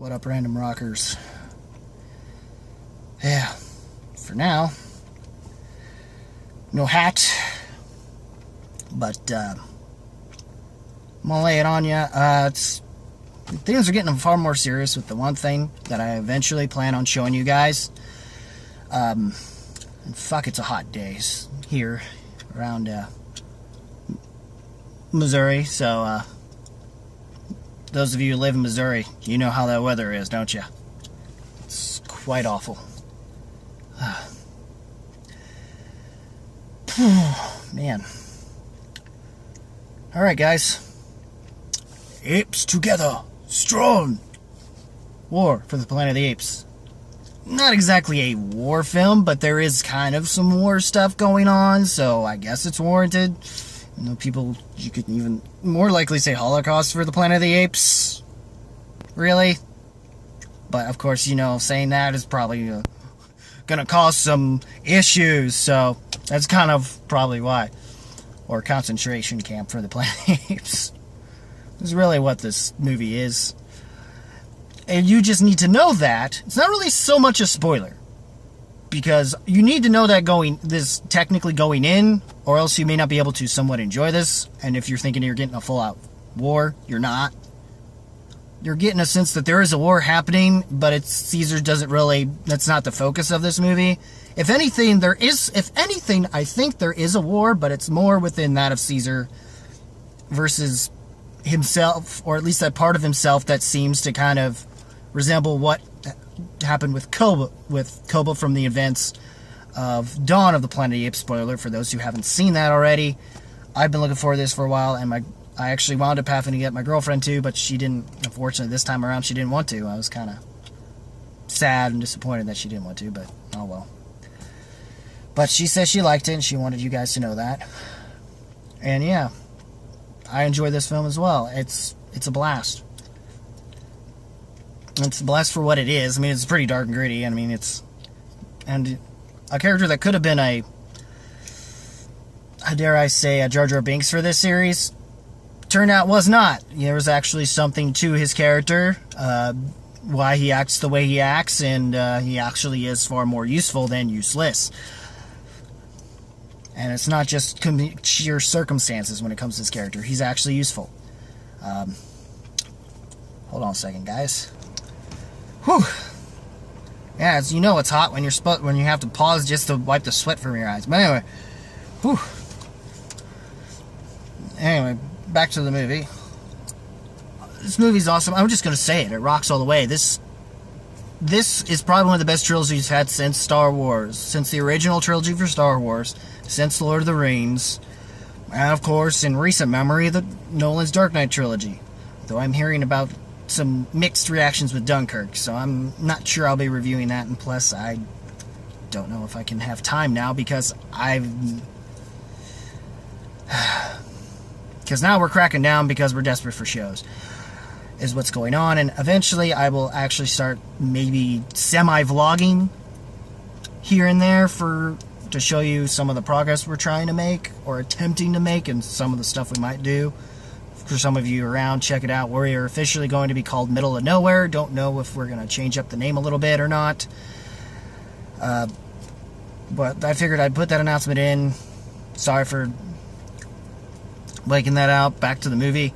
What up, random rockers? Yeah, for now, no hat, but I'm gonna lay it on you. Things are getting far more serious with the one thing that I eventually plan on showing you guys. And fuck, it's a hot day here around Missouri, so those of you who live in Missouri, you know how that weather is, don't you? It's quite awful. Man. Alright, guys. Apes together. Strong. War for the Planet of the Apes. Not exactly a war film, but there is kind of some war stuff going on, so I guess it's warranted. You know, people, you could even more likely say Holocaust for the Planet of the Apes. Really? But, of course, you know, saying that is probably gonna cause some issues, so that's kind of probably why. Or concentration camp for the Planet of the Apes. This is really what this movie is. And you just need to know that. It's not really so much a spoiler. Because you need to know that technically going in, or else you may not be able to somewhat enjoy this. And if you're thinking you're getting a full-out war, you're not. You're getting a sense that there is a war happening, but Caesar doesn't really, that's not the focus of this movie. If anything, I think there is a war, but it's more within that of Caesar versus himself, or at least that part of himself that seems to kind of resemble what happened with Koba from the events of Dawn of the Planet of the Apes. Spoiler for those who haven't seen that already. I've been looking forward to this for a while, and I actually wound up having to get my girlfriend to, but she didn't. Unfortunately, this time around, she didn't want to. I was kind of sad and disappointed that she didn't want to, but oh well. But she says she liked it, and she wanted you guys to know that. And yeah, I enjoy this film as well. It's a blast. It's a blast for what it is. I mean, it's pretty dark and gritty. I mean, and a character that could have been a dare I say, a Jar Jar Binks for this series, turned out was not. There was actually something to his character, why he acts the way he acts, and he actually is far more useful than useless. And it's not just sheer circumstances when it comes to this character. He's actually useful. Hold on a second, guys. Whew. Yeah, as you know, it's hot when you have to pause just to wipe the sweat from your eyes. But anyway, whew. Anyway, back to the movie. This movie's awesome. I'm just gonna say it. It rocks all the way. This is probably one of the best trilogies we've had since Star Wars, since the original trilogy for Star Wars, since Lord of the Rings, and of course, in recent memory, Nolan's Dark Knight trilogy. Though I'm hearing about some mixed reactions with Dunkirk, so I'm not sure I'll be reviewing that, and plus I don't know if I can have time now because now we're cracking down because we're desperate for shows is what's going on, and eventually I will actually start maybe semi-vlogging here and there to show you some of the progress we're trying to make or attempting to make, and some of the stuff we might do. For some of you around, check it out. We are officially going to be called Middle of Nowhere. Don't know if we're going to change up the name a little bit or not. But I figured I'd put that announcement in. Sorry for blanking that out. Back to the movie.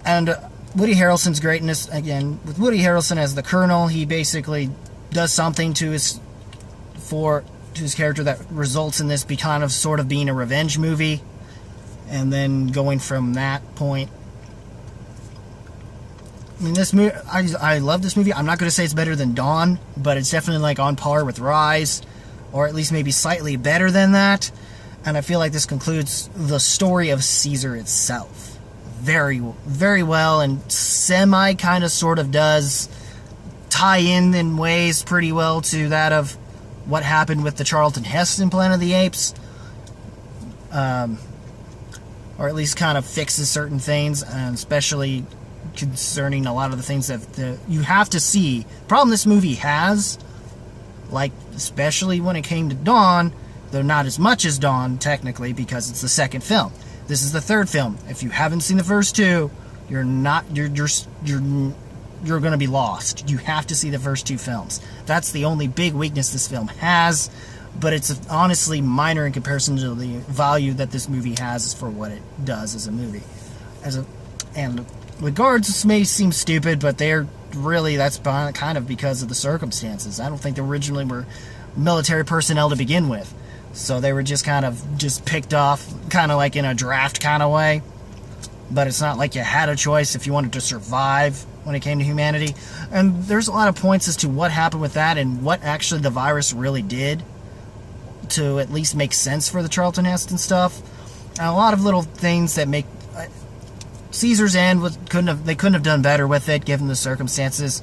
And Woody Harrelson's greatness, again, with Woody Harrelson as the Colonel, he basically does something to his character that results in this sort of being a revenge movie. And then going from that point, I mean, this movie, I love this movie. I'm not going to say it's better than Dawn, but it's definitely like on par with Rise, or at least maybe slightly better than that. And I feel like this concludes the story of Caesar itself very, very well, and semi kind of sort of does tie in ways pretty well to that of what happened with the Charlton Heston Planet of the Apes. Or at least kind of fixes certain things, and especially concerning a lot of the things that you have to see. Problem this movie has, like especially when it came to Dawn, though not as much as Dawn technically because it's the second film. This is the third film. If you haven't seen the first two, you're going to be lost. You have to see the first 2 films. That's the only big weakness this film has, but it's honestly minor in comparison to the value that this movie has for what it does as a movie. And the guards may seem stupid, but that's kind of because of the circumstances. I don't think they originally were military personnel to begin with. So they were just kind of picked off, kind of like in a draft kind of way. But it's not like you had a choice if you wanted to survive when it came to humanity. And there's a lot of points as to what happened with that and what actually the virus really did to at least make sense for the Charlton Heston stuff. And a lot of little things that make... Caesar's End couldn't have done better with it given the circumstances.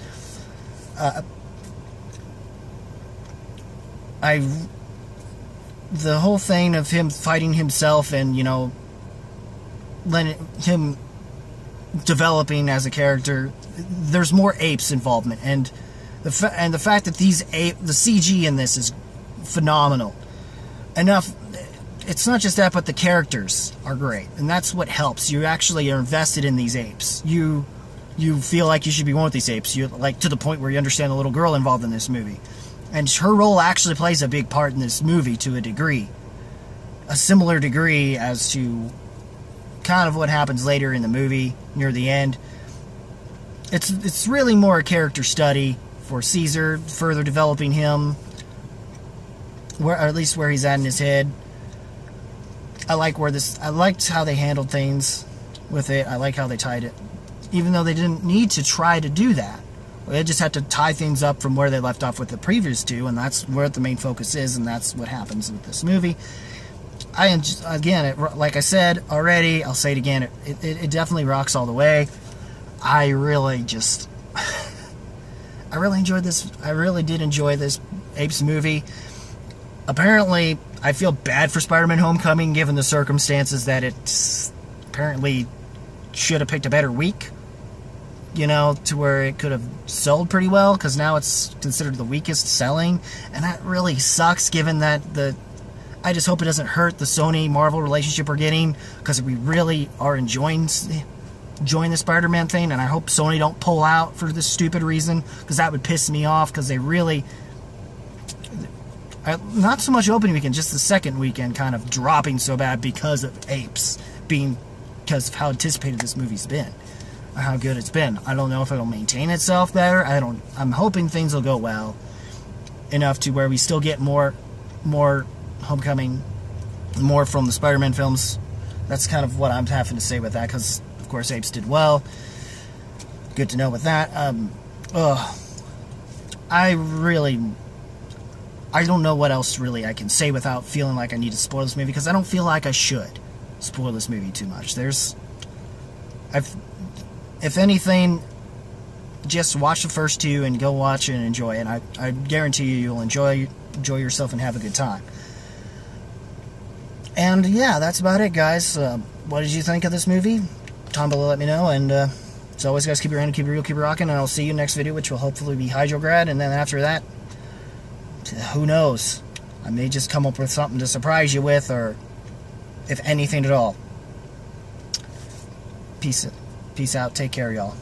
The whole thing of him fighting himself and, letting him developing as a character, there's more apes involvement, and the fact that the CG in this is phenomenal. It's not just that, but the characters are great, and that's what helps. You actually are invested in these apes. You feel like you should be one with these apes. You like to the point where you understand the little girl involved in this movie. And her role actually plays a big part in this movie to a degree. A similar degree as to kind of what happens later in the movie, near the end. It's really more a character study for Caesar, further developing him, or at least where he's at in his head. I liked how they handled things with it. I like how they tied it. Even though they didn't need to try to do that. They just had to tie things up from where they left off with the previous 2, and that's where the main focus is, and that's what happens with this movie. Like I said already, I'll say it again, it definitely rocks all the way. I really enjoyed this. I really did enjoy this Apes movie. Apparently, I feel bad for Spider-Man Homecoming, given the circumstances that it apparently should have picked a better week. To where it could have sold pretty well, because now it's considered the weakest selling, and that really sucks, given that I just hope it doesn't hurt the Sony-Marvel relationship we're getting, because we really are enjoying the Spider-Man thing, and I hope Sony don't pull out for this stupid reason, because that would piss me off, because they really... not so much opening weekend, just the second weekend kind of dropping so bad because of Apes, because of how anticipated this movie's been. How good it's been. I don't know if it'll maintain itself better. I'm hoping things will go well enough to where we still get more Homecoming, more from the Spider-Man films. That's kind of what I'm having to say with that, because of course Apes did well. Good to know with that. I don't know what else really I can say without feeling like I need to spoil this movie, because I don't feel like I should spoil this movie too much. If anything, just watch the first 2 and go watch it and enjoy it. I guarantee you'll enjoy yourself and have a good time. And yeah, that's about it, guys. What did you think of this movie? Comment below, let me know. And as always, guys, keep your hand, keep it real, keep it rocking. And I'll see you next video, which will hopefully be Hydrograd. And then after that, who knows? I may just come up with something to surprise you with, or if anything at all. Peace out. Take care, y'all.